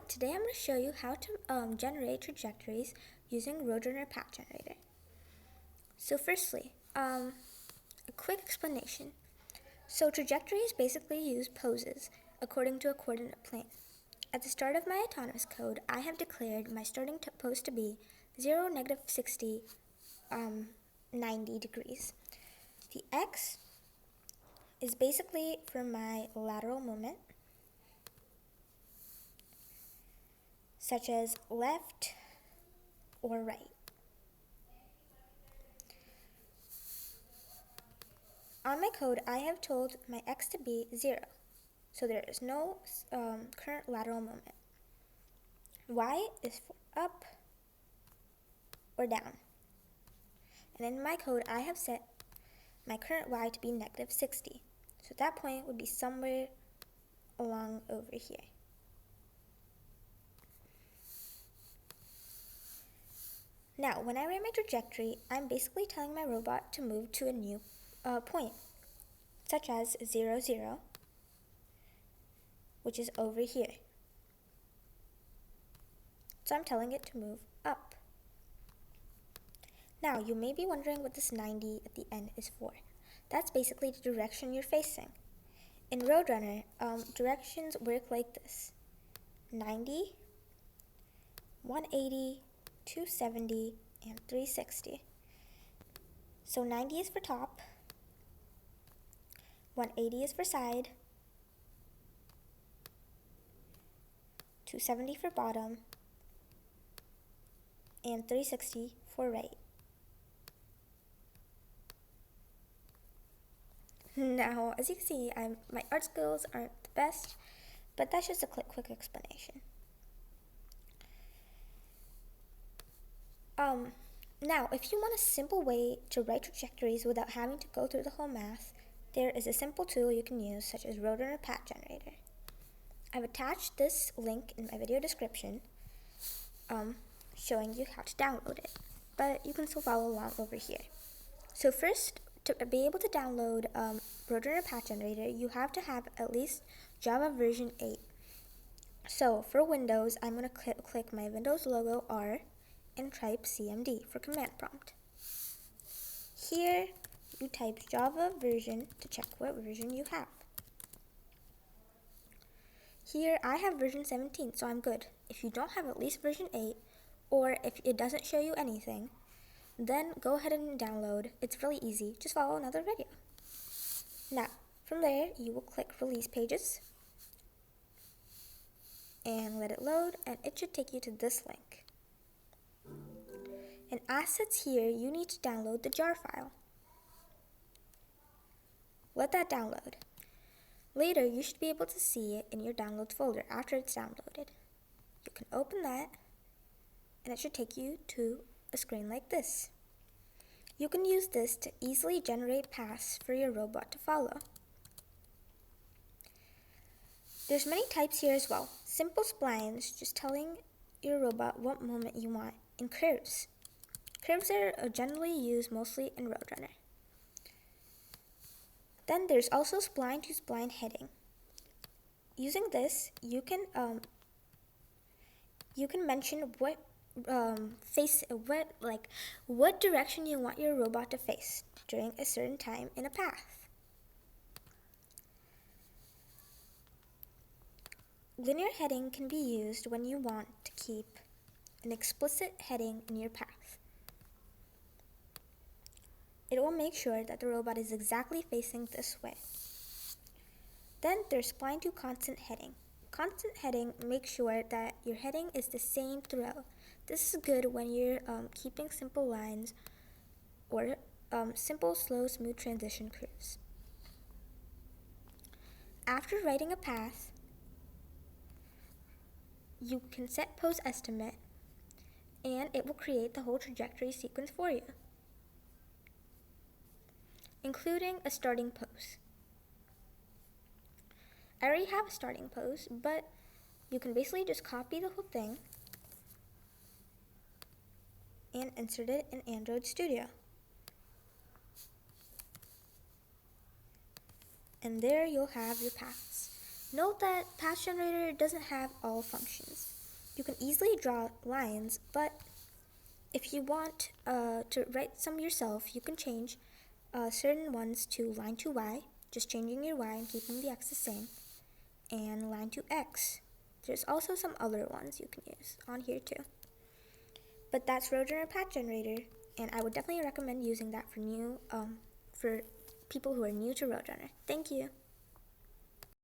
today I'm going to show you how to generate trajectories using RoadRunner PathGen. So firstly, a quick explanation. So trajectories basically use poses according to a coordinate plane. At the start of my autonomous code, I have declared my starting pose to be 0, -60, 90 degrees. The x is basically for my lateral movement, such as left or right. On my code, I have told my x to be 0, so there is no current lateral movement. Y is for up or down. And in my code, I have set my current y to be -60. So that point would be somewhere along over here. Now, when I write my trajectory, I'm basically telling my robot to move to a new point, such as 0, 0, which is over here. So I'm telling it to move up. Now, you may be wondering what this 90 at the end is for. That's basically the direction you're facing. In RoadRunner, directions work like this: 90, 180, 270, and 360. So 90 is for top, 180 is for side, 270 for bottom, and 360 for right. Now, as you can see, my art skills aren't the best, but that's just a quick explanation. Now, if you want a simple way to write trajectories without having to go through the whole math, there is a simple tool you can use, such as RoadRunner PathGen. I've attached this link in my video description, showing you how to download it, but you can still follow along over here. So first, to be able to download RoadRunner PathGen, you have to have at least Java version 8. So for Windows, I'm going to click my Windows logo R and type CMD for command prompt. Here, you type Java version to check what version you have. Here, I have version 17, so I'm good. If you don't have at least version 8, or if it doesn't show you anything, then go ahead and download. It's really easy. Just follow another video. Now, from there, you will click Release Pages and let it load, and it should take you to this link. In Assets here, you need to download the jar file. Let that download. Later, you should be able to see it in your downloads folder after it's downloaded. You can open that, and it should take you to a screen like this. You can use this to easily generate paths for your robot to follow. There's many types here as well. Simple splines, just telling your robot what movement you want, and curves. Curves are generally used mostly in RoadRunner. Then there's also spline to spline heading. Using this, you can mention what direction you want your robot to face during a certain time in a path. Linear heading can be used when you want to keep an explicit heading in your path. It will make sure that the robot is exactly facing this way. Then there's spline to constant heading. Constant heading makes sure that your heading is the same throughout. This is good when you're keeping simple lines or simple, slow, smooth transition curves. After writing a path, you can set pose estimate, and it will create the whole trajectory sequence for you, including a starting pose. I already have a starting pose, but you can basically just copy the whole thing and insert it in Android Studio. And there you'll have your paths. Note that Path Generator doesn't have all functions. you can easily draw lines, but if you want to write some yourself, you can change certain ones to line to Y, just changing your Y and keeping the X the same, and line to X. There's also some other ones you can use on here too. But that's RoadRunner Path Generator, and I would definitely recommend using that for people who are new to RoadRunner. Thank you.